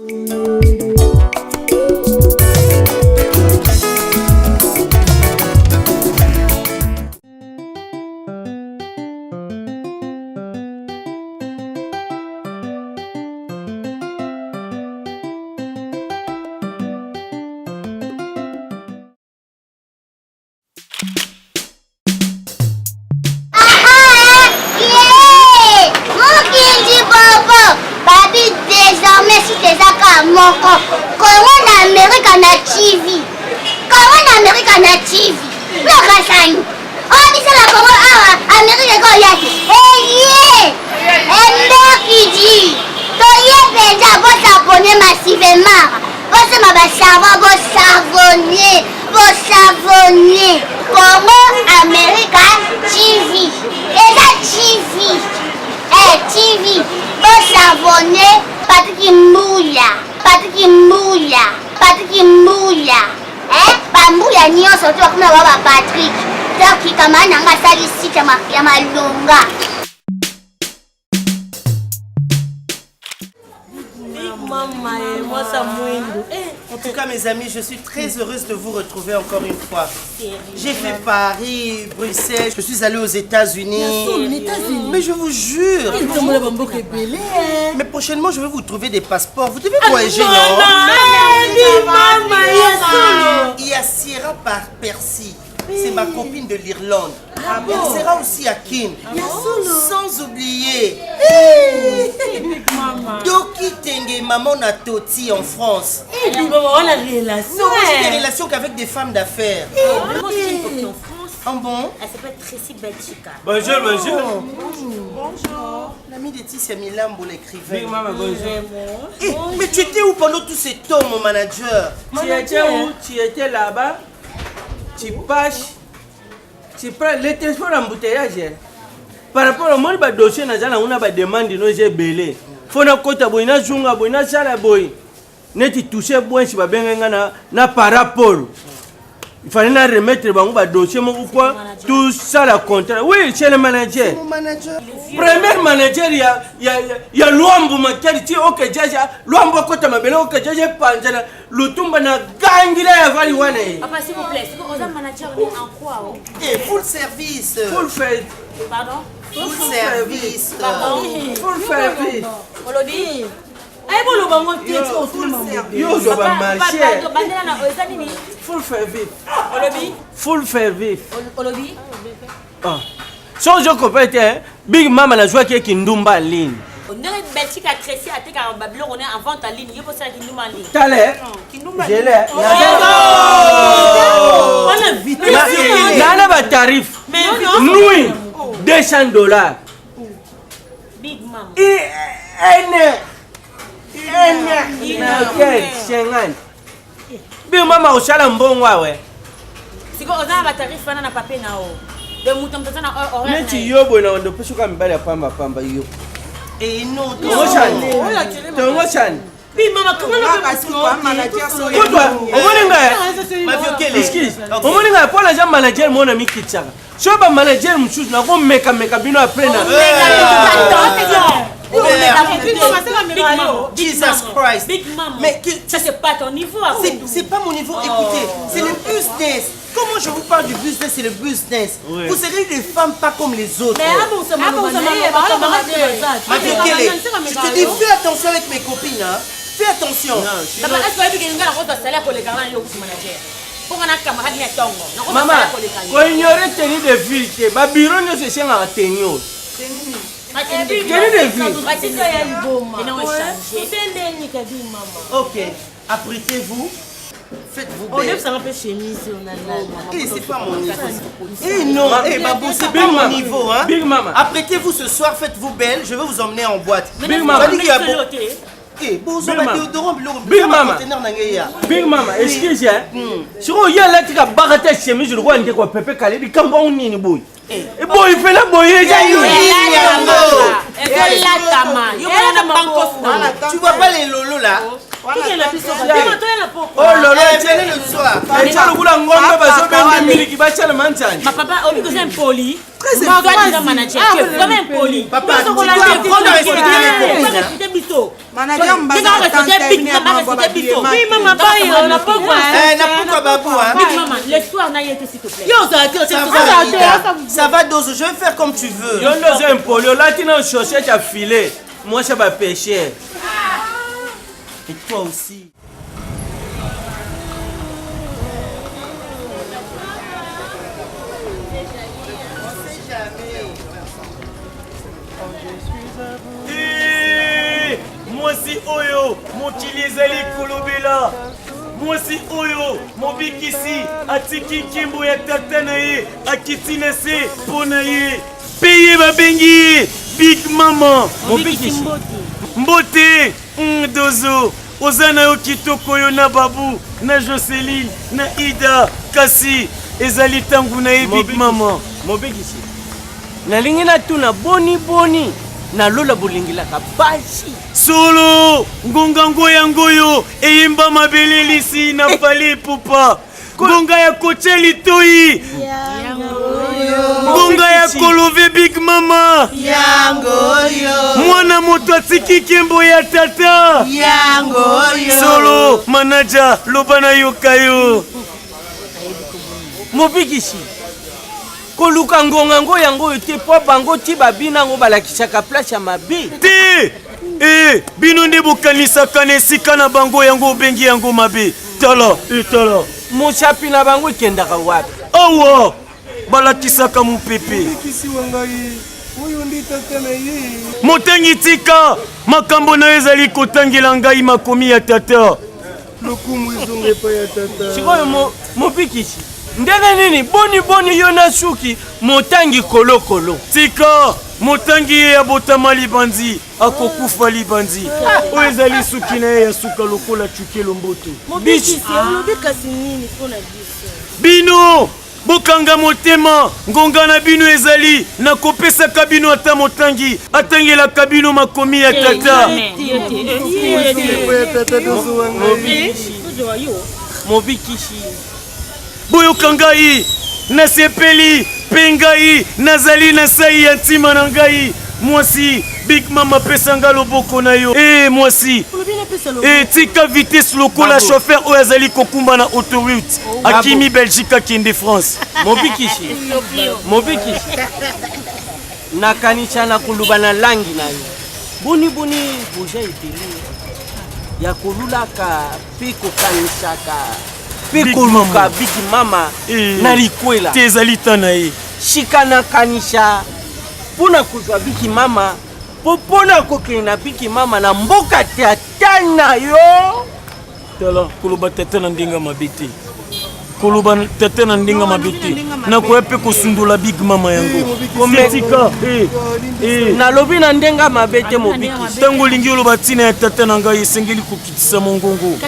En tout cas, mes amis, je suis très heureuse de vous retrouver encore une fois. J'ai fait Paris, Bruxelles, je suis allée aux États-Unis. Mais je vous jure. Mais prochainement, je vais vous trouver des passeports. Vous devez voyager, non? Il y a Sierra par Percy. C'est ma copine de l'Irlande. Elle sera aussi à Kin. Sans oublier Doki Tenge, maman Natoti en France. On a des relations. Non, j'ai des relations qu'avec des femmes d'affaires. Moi, j'ai une copine en France. Ah bon? Elle s'appelle Tracy Belchica. Bonjour, bonjour. Bonjour. L'ami de Tissia Milambo, l'écrivain. Big Mama, bonjour. Mais tu étais où pendant tout ce temps, mon manager? Tu étais où? Tu étais là-bas. Tu passes. Tu prends les transports embouteillage. Par rapport au monde, le dossier, on a une demande de nos belés. Faut na kota boy na junga boy na sala boy. Neti toucher boy si ba benga na par rapport. Il fallait na remettre bango ba dossier mon quoi tout ça la contrat. Oui, c'est le manager. Mon manager. Premier manager ya Luambo makaliti OK jaja Luambo kota mabele OK jaja panjana lutumba na gangira ya vali wane. Papa s'il vous plaît, est-ce que vous êtes manager en quoi? Et full service. Full fait. Pardon? Full service. Pardon? Full service. Olodi. Ay bolo bango tieti autour Yo zo ba marché. Bandela na ozani ni. Full service. Olodi. Full service. Olodi. Ah. So je comprends Big Mama na joie qui Kindumba en ligne. On dirait Belchica Tracy a été à Babylone, on est en vente en ligne. Il faut ça Kindumba en ligne. T'as l'air? Je l'ai. On a vite. Nana ba tarif. Mais Nous $200. Big Mama. Big Mama ushala mbongo we. Siko ozana ba tarif fana na papier na o. De mutam tana horaire. Neti yobo na ndo pesuka mbali pamba pamba yo. Et non, Tongo chan. Big Mama, comment on peut Pourquoi? Omoninga pour la jambe manager mon ami Kitchaka. So ba manager mchuzi na ko meka bino après na. Jesus Christ. Big Mama. Mais ça c'est pas ton niveau. C'est pas mon niveau. Écoutez, c'est le business. Comment je vous parle du business, c'est le business. Oui. Vous serez des femmes pas comme les autres. Je te dis, fais attention avec mes copines. Hein. Fais attention. Maman, quand ignorer tenir de ville, ma bureau ne se sent à tenir. Ok, apprêtez-vous. Faites-vous belle. C'est pas mon niveau. Eh non, Babou, c'est pas mon niveau. Hein. Big Mama. Apprêtez-vous ce soir, faites-vous belle. Je vais vous emmener en boîte. Big Mama. Big Mama. Big Mama, excusez. Si vous y allez à Baraté chemise, je vois un quoi Pepe Calais, il camp on n'y boy. Et boy, il fait la boye. Tu vois pas les lolos là? Oh lolo, tiens le soir. Et tu as le boulot en gomme, parce que tu as le Ma papa, au lieu de un poli, Très important. Manager, tu es vraiment impoli. Papa, tu dois apprendre à respecter les personnes. Manager, Oui, maman, on n'a pas quoi. Pourquoi Babou, hein? Maman, l'histoire n'a été s'il te plaît. Ça va, Dozo, je vais faire comme tu veux. Yo ndozo impoli, là tu n'as chaussette à filer. Moi je vais pêcher. Et toi aussi. Mwasi oyo mokili ezali kolobela, mwasi oyo mobikisi atiki nkimbo ya tata na ye akiti na se mpo na ye mpe ye babengi ye Big Mama. Mobikisi mbote Dozo, oza na yo kitoko yo na Babu na Joseline na Ida, kasi ezali ntango na ye Big Mama. Mobikisi nalingi natuna boni na lola bolingilaka basi solo ngonga ngoyango oyo eyimba mabelelisi na pale pupa, ngonga ya koche litoi, ngonga ya kolove Big Mama, mwana moto atiki kembo ya tata solo manaja loba na yokayo. Mobikisi koluka ngonga ngo yango ete po bango ti babina ngo balakisaka place ya mabe te. Bino nde bokanisaka na esika na bango yango obengi yango mabe. Tala etala mosapi na bango ekendaka wapi? Awa balakisaka mopepe. Motangi tika makambo na ezali kotangela ngai makomi ya tata. Sikoyo mobikisi ndenge nini boni yo na suki motangi kolokolo tika motangi ye ya botama libanzi akokufa libanzi oyo ezali suki na ye ya suka lokola chukelo mboto. Bino bokanga motema, ngonga na bino ezali na kopesaka bino ata motangi atangelaka bino makomi ya tata. Mobikisi boyoka ngai nasepeli mpe ngai nazali na sai ya ntima na ngai. Mwasi Big Mama pesa nga loboko na yo. Mwasi tika vitesse lokola chauffeur oyo azali kokumba na autoroute akimi Belgique akende France. Mobikisi nakanisha na koluba na langi na yo boni buja eteli ya kolulaka mpe kokanisaka mpe koluka Big Mama na likwela te ezali ta na ye shika nakanisha mpona kozwa Big Mama mpona kokende na Big Mama na mboka te ata na yo. Tala koloba tata na ndenge mabe te, koloba tata na ndenge mabe te, nakoya mpe kosundula Big Mama yango kometika nalobi na ndenge mabe te. Mobikisi ntango olingi oloba ntina ya tata na ngai esengeli kokitisa mongongo.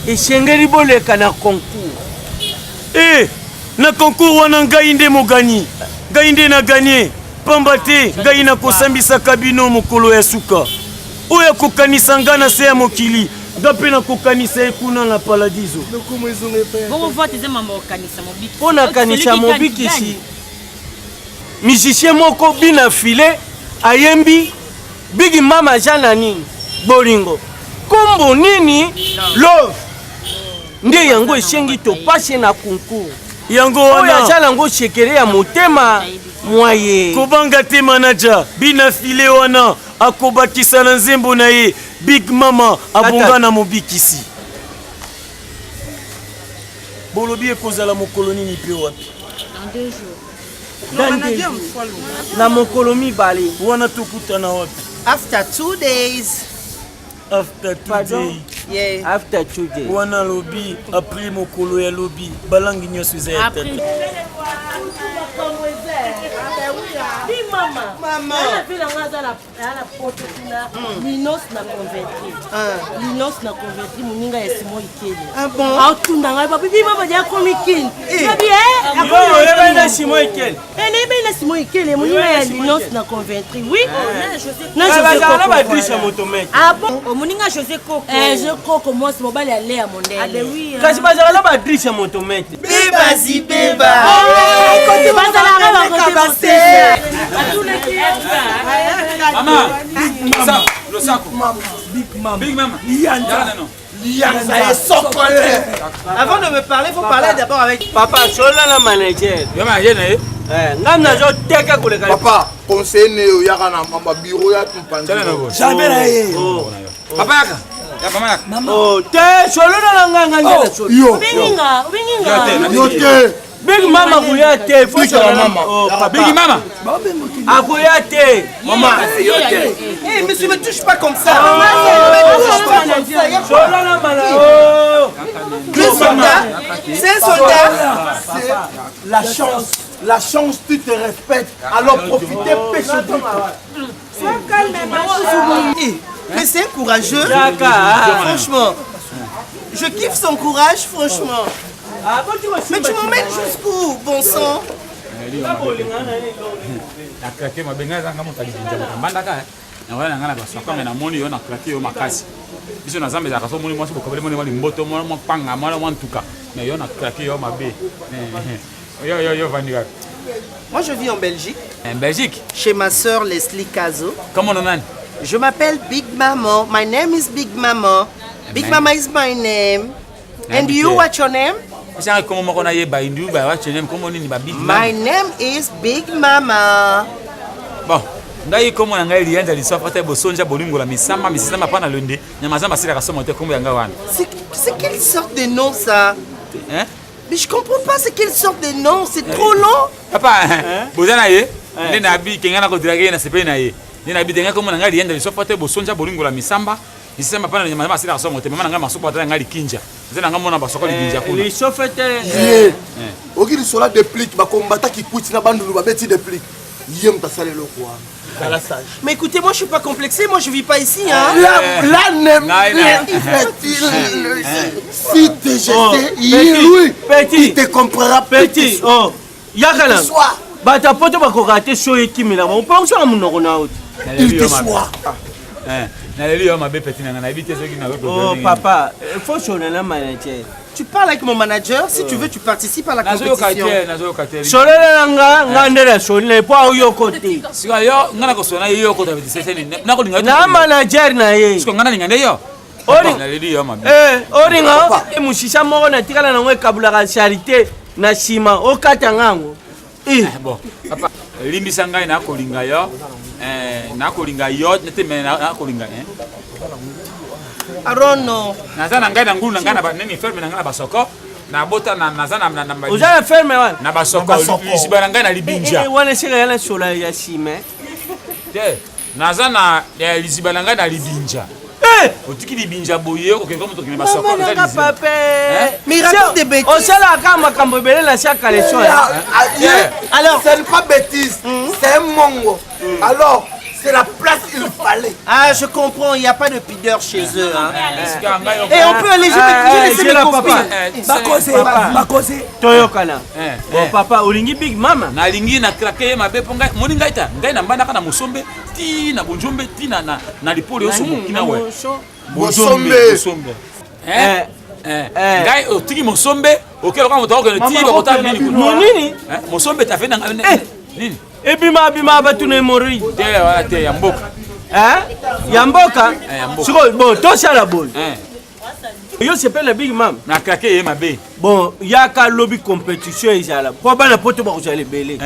Esengeli boleka na concours. Na concours wana ngai nde mogani, ngai nde na ganye pamba te ngai nakosambisaka bino mokolo ya suka oyo kokanisa nga na se ya mokili nga mpe nakokanisa ye kuna na paradiso. Mpo nakanisa Mobikisi musicien moko bina file ayembi Big Mama aza na nini bolingo kombo nini love nde yango esengi topase na concours yango wana aza nango shekere ya motema mwaye kobanga te manager bina file wana akobakisa na nzembo na ye Big Mama abonga na Mobikisi. Bolobi ekozala mokolo nini mpe wapi? Dans 2 jours. Na mokolo mibale wana tokutana wapi? After 2 days. After 2 days. Yeah. After 2 days. Wana lobi après mokolo ya lobi balangi nyonso eza ya tata. Maman. Linos na converti. Linos na converti muninga ya Simon Ikele. Ah bon? Autunda ngai papi Mama ya komi kin. Baby Yo na Simon Ikele. Na Simon Ikele muninga ya Linos na converti. Oui. Na José Coco. Na ba motomètre. Ah bon? Muninga José Coco. Je koko mwasi mobali alea mondele. Kasi bazala ba triche motomete. Beba zibeba. Kote bazala ba kote base. Mama, le saco. Big Mama. Avant de me parler, il faut parler d'abord avec Papa, sola la manager. Yo manager na ye. Ngam zo teka koleka. Papa, conseil ne yaka na mama bureau ya tumpanzi. Jamais na ye. Papa yaka. Ya mama yaka. Oh, te sola la nganga ngela sola. Yo. Ubinga. Yo te. Big Mama kuya te, faut Big Mama. Oh, papa. Big Mama. Akuya te. maman. Eh, monsieur, ne me touche pas comme ça. Sola la manager. Un soldat. C'est un soldat. C'est la chance, tu te respectes. Alors profitez, pêche au truc. Mais c'est un courageux. D'accord. Franchement. Je kiffe son courage, franchement. Mais tu m'emmènes jusqu'où, bon sang? Na craquer ma benga zanga motali binja mbandaka na wala ngana ba sokanga na moni yo na craquer yo makasi biso na zambe za kaso moni mwasi bokabele moni wali mboto mo panga mala mwantuka mais yo na craquer yo mabe yo vandika. Moi je vis en Belgique. En Belgique? Chez ma sœur Leslie Cazo. Comment on a? Je m'appelle Big Mama. My name is Big Mama. Big Mama is my name. And you, what's your name? My name is Big Mama. Bon, ngai komo na ngai lianza lisofa te bosonja bolingo la misamba misamba pana londe nyamazamba sira kasomo te kombo yanga wana. C'est quelle sorte de nom ça? Hein? Mais je comprends pas, c'est quelle sorte de nom? C'est trop long. Papa, bozana ye, ne na bi kengana ko dirage na sepe na ye. Ne na bi denga komo na ngai lianza lisofa te bosonja bolingo la misamba misamba pana nyamazamba sira kasomo te mama na ngai masupo ta ngai likinja. Zena ngai mona basoko libinja kuna. Les chauffeurs Yeah. Oki sola déplique ba combattant qui coûte na bandulu ba beti déplique. Yem ta sale lo quoi. Mais écoutez, moi je suis pas complexé, moi je vis pas ici hein. Si t'es jeté, oui. Petit. Il te comprendra petit. Oh. Yakala. Bata poto ba ko rater show ekimela. On pense à mon ronao. Il te soit. Oh papa, il faut sonner le manager. Tu parles avec mon manager, si tu veux tu participes à la compétition. Na manager na ye. Oringa mushisha moko na tikala na ngwe kabula charité na sima okata ngango. Bon, papa, limbisa ngai na kolinga yo. Na kolinga yo nete me na kolinga Arono. Nazana ngai na ngulu na ngana ba neni ferme na ngana basoko na bota na nazana na ba. Ozana ferme wana. Na basoko lisibana ngai na libinja. Wana sika yana sola ya sime. Te, nazana lisibana ngai na libinja. Otiki libinja boye ko keko moto kine basoko na lisibana. Mais raconte des bêtises. On sait la kama kambo belé la chaque collection. Alors, ce n'est pas bêtise, c'est un mongo. Alors, c'est la place qu'il fallait. Ah, je comprends, il n'y a pas de pudeur chez eux. Hein. Et on peut aller, je laisser mes copines. Bakose. Toyokana. Bon, papa, olingi Big Mama. Na lingi na craquer ma be ponga moni ngaita ngai na mbanda kana musombe ti na bonjombe ti na lipoli oso mokina we. Bosombe. Ngai otiki musombe okelo kama motoko ne ti ba kota nini kuna. Nini? Musombe ta fe na nini? Ebima batune mori. Te wala te ya mboka. Yamboka. Siko bon to sala bol. Yo s'appelle Big Mama. Na craquer ma be. Bon, yaka lobby compétition izala. Pour bana poto ba kozala belé.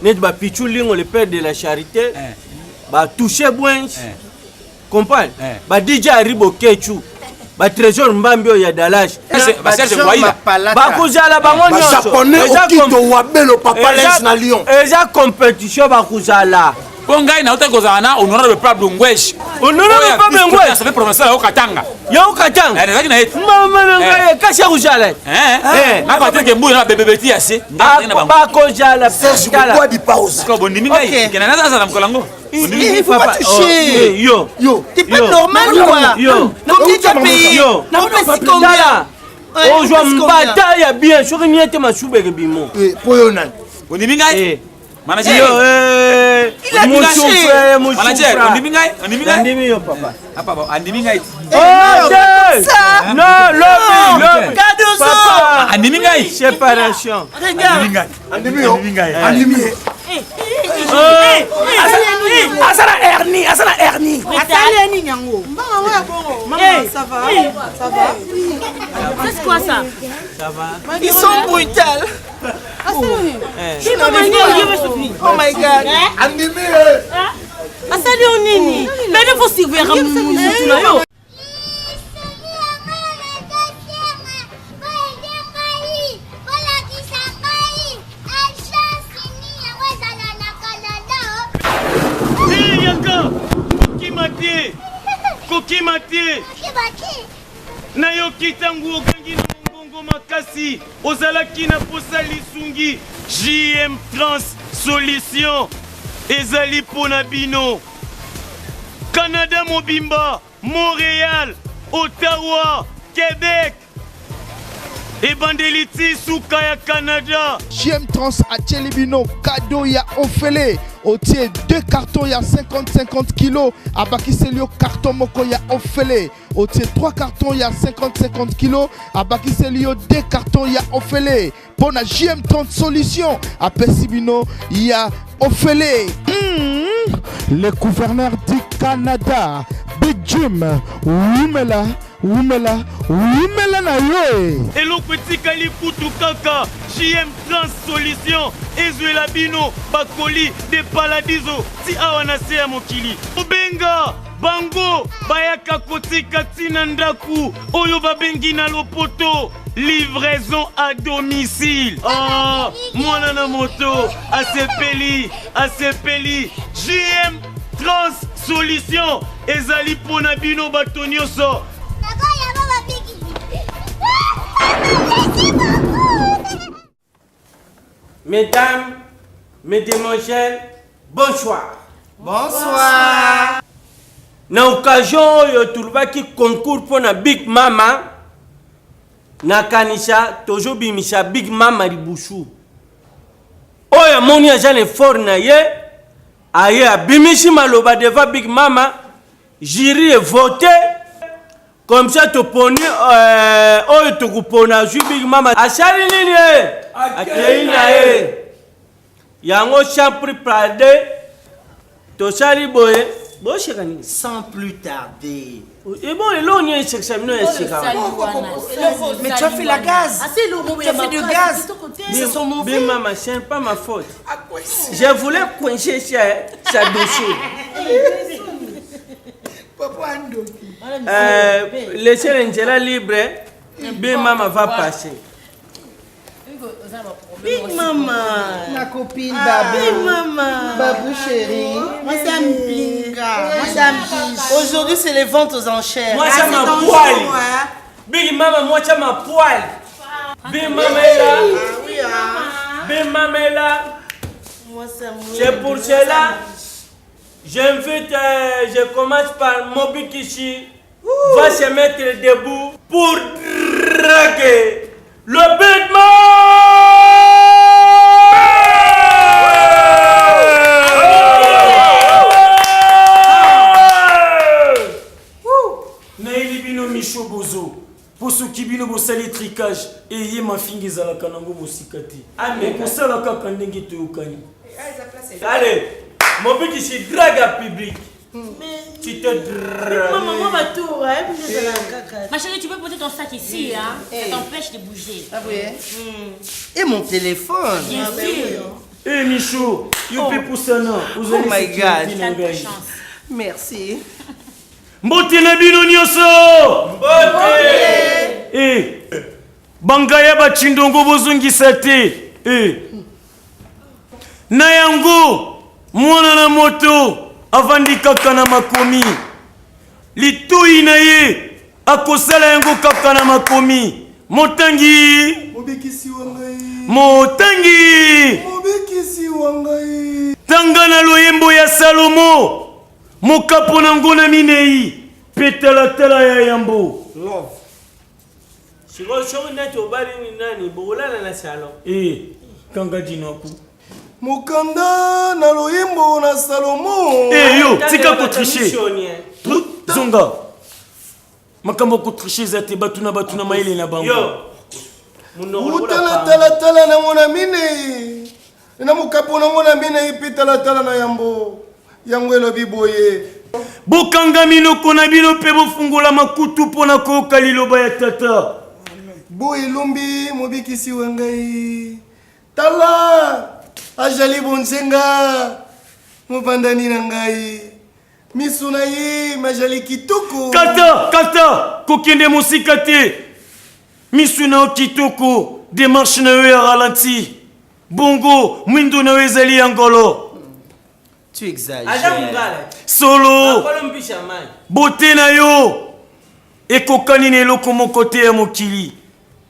Net ba pichulingo le père de la charité. Ba toucher boins. Comprendre? Ba DJ Aribo Kechu. Ba trésor mbambi ya Dalash. Ba Serge Waila. Ba kozala bango nyonso. Japonais okito wabelo papa lens na Lyon. Eza compétition ba kozala. Bongai na utakozala na honorable Pablo Ngwesh. Honorable Pablo Ngwesh. Ça fait provincial au Katanga. Yo Katanga. Ezaki na yetu. Mama ngai kasi kozala. Na Patrick Mbu na bebebeti assez. Ba kozala. Serge quoi di pause. Ko bondimi ngai. Kena na za mkolango. Il faut pas toucher. Yo. T'es pas normal quoi. Yo. Combien tu as payé? Yo. Non mais c'est combien? On joue mbata ya bien. Sur niete masubeke bimo. Poyonan. Bondimi ngai. Manager. a craché. Manager, andimi ngai? Andimi yo papa. Ah papa, andimi ngai? Non, l'homme. Cardozo. Papa, Andimi ngai? séparation. Regarde. Andimi ngai. Asala hernie. Atali nyango. Maman, ça va? Ça va? C'est quoi ça? Ça va? Ils sont brutales. Oh my God. Asali onini. Mais il faut surveiller mon Koki Matie nayoki tangu okangi na mongongo makasi ozalaki na posa lisungi JM Trans Solution ezali pona bino Canada mobimba Montréal Ottawa Québec ebandeliti suka ya Canada JM Trans à Tchelibino, cadeau ya Ofele. Otier 2 cartons ya 50-50 kilos. À Bakiselio, carton moko ya Ofele. Otier 3 cartons ya 50-50 kilos. À Bakiselio, 2 cartons ya Ofele. Pour la JM Trans Solution. À Pessibino, ya Ofele. Le gouverneur du Canada, Big Jim, Wumela na yo. eloko etikali kutu kaka JM Trans Solution ezwela bino bakoli de paladizo ti awa na se ya mokili obenga bango bayaka kotika tina ndaku oyo babengi na lopoto livraison à domicile. Ah, mwana na moto asepeli JM Trans Solution ezali pona bino bato nyonso. Mesdames, mesdemoiselles, bonsoir. Bonsoir. Na occasion oyo tulubaki concours pour na Big Mama na kanisa tozobimisa Big Mama Libushu oyo moni aza na effort na ye aye abimisi maloba devant Big Mama jury est voté comme ça toponi oyo tokupona ju Big Mama asali nini ye akei na ye yango champri prade tosali boye. Sans plus tarder. Et bon, et là, on est examiné. Mais tu as fait la gaz. Tu as fait du gaz. C'est son mauvais. Mais maman, c'est pas ma faute. Je voulais coincer sa dossier. Laissez l'Angela libre. Big Mama va passer. Big Mama, Ma copine Babou. Big Mama, Babou chérie. moi ça me pique. Aujourd'hui, c'est les ventes aux enchères. Moi, ça m'a poil. Big Mama, moi, ça m'a poil. Big Mama est là. Big Mama est là. C'est pour cela, j'invite, je commence par Moby Kishi. Va se mettre debout pour draguer le Big Mama. Pour ceux qui viennent au salir tricage et y ma fille à la canango mosikati. Ah mais pour ça la kakandenge te ukani. Allez, mon but qui se drague à public. Tu te dragues. Maman va tout, Ma chérie, tu peux poser ton sac ici, hein? Ça t'empêche de bouger. Ah oui. Et mon téléphone. Bien sûr. Eh Michou, you peux pousser non. Oh my God. T'as de chance. Merci. Mbote na bino nyonso. Bangaya bachindongo bozongisa te. Na yango mwana na moto avandi kaka na makomi. Litui na ye akosala yango kaka na makomi. Motangi tanga na loyembo ya Salomo. Mokapo na ngona minei petalatala ya yambo. Love. Siko neto bari ni nani bolala na salon. Kanga jinoku. Mokanda na loyembo na Salomo. Eh yo, tika ko tricher. Zonga. Makambo ko tricher za te batuna maile na bango. Yo. Tala na mona mine. Na mukapo na mona mine ipitala na yambo. Yango elobi boye. Bokanga minoko na bino pe bofungula makutu pona koyoka liloba ya tata. Boye lumbi mobikisi wangai. Tala ajali bonzenga mobandani na ngai misuna ye majali kitoko kata kokende mosika te misuna o kitoko démarche na yo ya ralenti bongo mwindo na yo ezali ya ngolo. Tu exagères. Solo bote na yo ekokani na eloko moko te ya mokili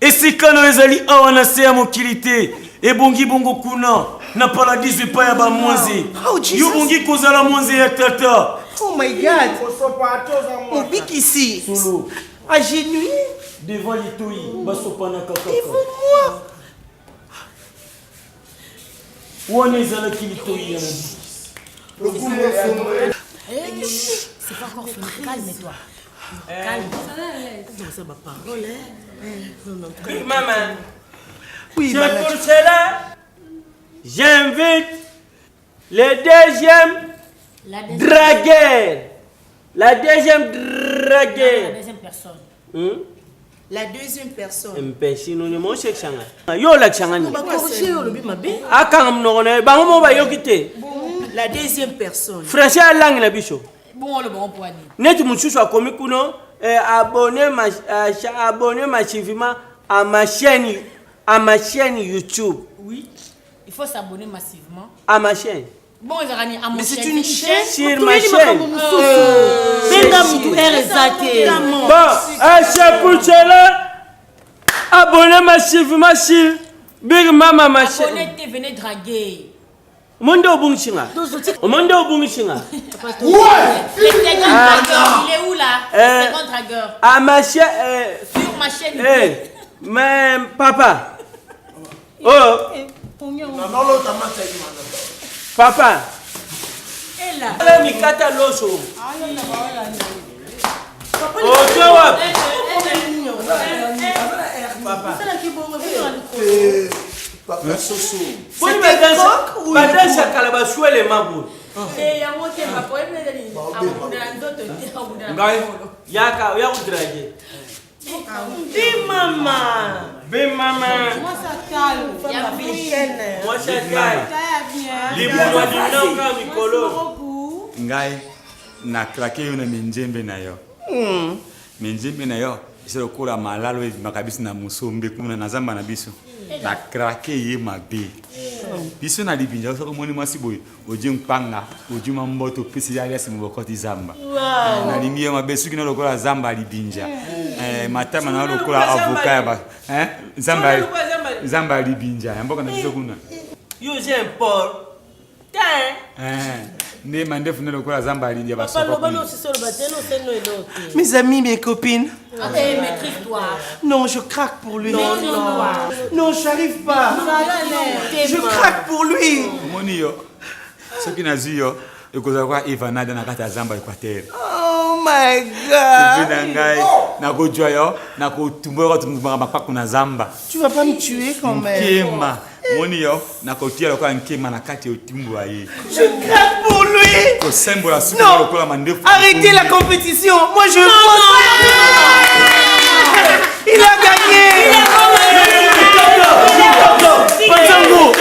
esika na yo ezali awa na se ya mokili te ebongi bongo kuna na paradis epa ya bamwanzi yo bongi kozala mwanzi ya tata. Oh my God. Mobikisi agenouillé devant litoi basopana kaka devant moi wana ezalaki litoi ya mobikisi. C'est pas encore fini, calme-toi. Calme. Ça va parole, hein. Maman. Oui, c'est pour cela j'invite le deuxième dragueur. La deuxième dragueur. La deuxième personne. La deuxième personne. Mpesi no ni mo sekshanga. Yo la kshanga ni. Ba corriger le bi mabe. Aka mnono na ba mo ba yokite. La deuxième personne. Français à langue na biso. Bon le bon poignet. Net mususu akomi kuno abonner massivement à ma chaîne YouTube. Oui. Il faut s'abonner massivement. À ma chaîne. Bon, ils ont à mon mais c'est une chaîne sur ma chaîne. Bon, c'est pour cela. Abonnez massivement sur Big Mama ma chaîne. Abonnez-vous, venez draguer. Mondo Obungishinga. Mondo Obungishinga. Ouais. Le second dragueur, il est où là? Le second dragueur. À ma chaîne. Sur ma chaîne. Mais papa. Oh. Papa. Et là. Ala mikata loso. Papa. Papa Soso. Badansa kalabaswe le mabu. Et ya mote papa ebele ni abundela ndoto te abundela. Ngai yaka ya kudrage. Be mama. Moi ça calme. Ya africaine. Moi ça calme. Libwa dinonga mikolo. Ngai na krake yo na minjembe na yo. Minjembe na yo. Isero kula malalo makabisi na musombe kuna na zamba na biso. Na krake ye mabe. Biso na libinja so moni masiboy oje mpanga oje mamboto pesi ya lesi mbokoti zamba. Na limie mabe suki na lokola zamba libinja. Matama na lokola avocat ya ba. Zamba libinja. Mboka na biso kuna. Yo je Paul. Ne mandefu na lokola zamba libinja ba. Mes amis, mes copines. Maîtrise-toi. Non, je craque pour lui. Non, j'arrive pas. Je Non, craque pour lui. Moni yo. Soki na zuyo ekoza kwa Ivanada na kata zamba Equateur. Oh my God. Na kujua yo na kutumbwa kwa tumba mapako na zamba. Tu vas pas me tuer quand même. Nkema. Moni yo na kotia kwa nkema na kati otimbo aye. Je craque pour lui. Ko sembo la suka Non. lokola mandefu. Arrêtez la compétition. Moi je Il a gagné. Panzango,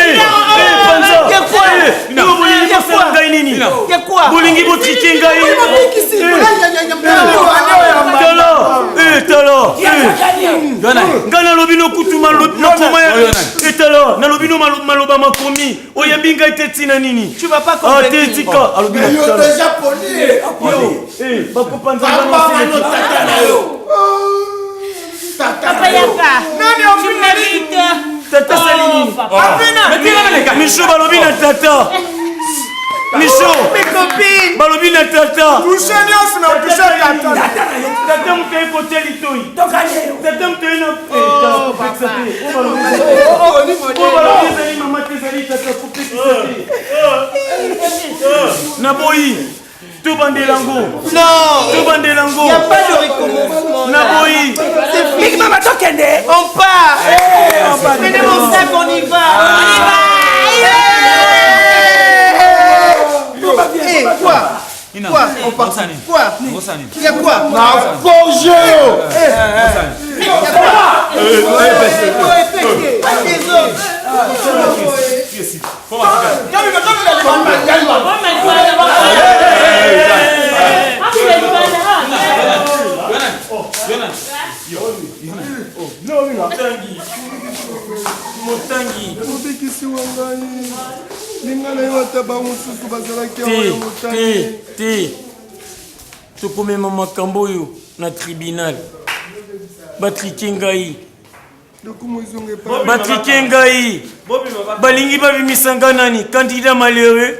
quoi? Bolingi botiki ngai. Talo. Ngana lobino kutuma lokoma. Talo, na lobino maloba makomi. Oyembi ngai tetina nini? Tu vas pas comprendre. Tetika, alobino. Yo de japonais. Bako panzango no Tata na yo. Papa Yaka. Tu mérites. Tata salini. Micho balobi na tata. Micho. Mes copines. Balobi na tata. Touché nyos na touché tata. Tata mutei kote litoi. Tata mutei na. Oh, papa. Oh, balobi zali mama te zali tata kupe. Naboyi. Tout bandelango. Non. Tout bandelango. Il n'y a pas de recommencement. Naboyi. C'est fini. On part. Prenez mon sac, on y va. Quoi? Quoi? On part. Quoi? Il y a quoi? Motangi. Obikisi wangai. Lingana yota ba mususu bazalaki awa motangi. Te. Tokomema makambo oyo na tribunal. Batrike ngai. Batrike ngai. Balingi babimisanga nani? Candidat malheureux.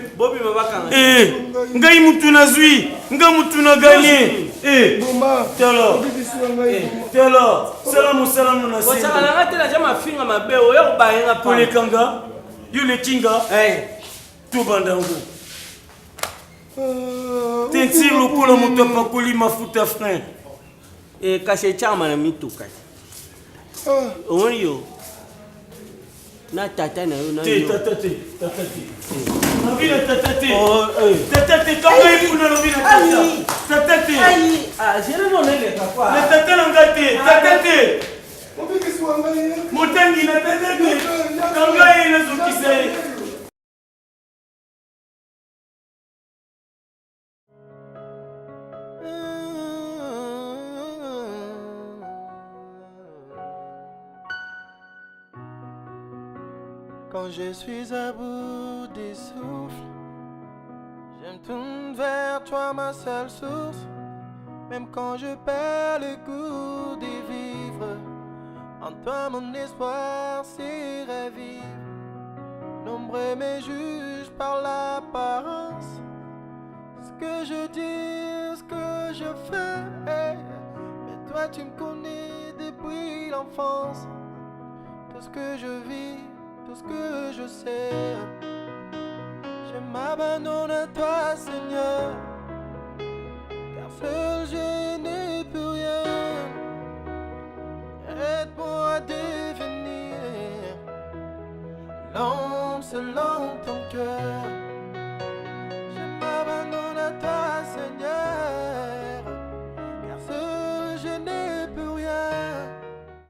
Ngai mutu nazwi. Nga mutu na gagné. Telo. Salamu na sisi. Wasala tena jama finga mabeo yo bayenga pa. Pole kanga. Yule kinga. Tu bandango. Tentir lokola moto apakoli mafuta frein. Kashe chama na mituka. Oyo. Na tata na yo na yo. Tata. Nabina tata. Tata kanga ifuna nabina tata. Tata. Jere no nele kakwa. Na tata ngate. Tata. Obikisi wangai. Motangi na tata. Kanga ina zukise. Quand je suis à bout des souffles, je me tourne vers toi, ma seule source. Même quand je perds le goût de vivre, en toi mon espoir s'y ravive. Nombreux me jugent par l'apparence, ce que je dis, ce que je fais. Mais toi tu me connais depuis l'enfance, tout ce que je vis, tout ce que je sais. Je m'abandonne à toi, Seigneur, car seul je n'ai plus rien. Aide-moi à devenir l'homme selon ton cœur.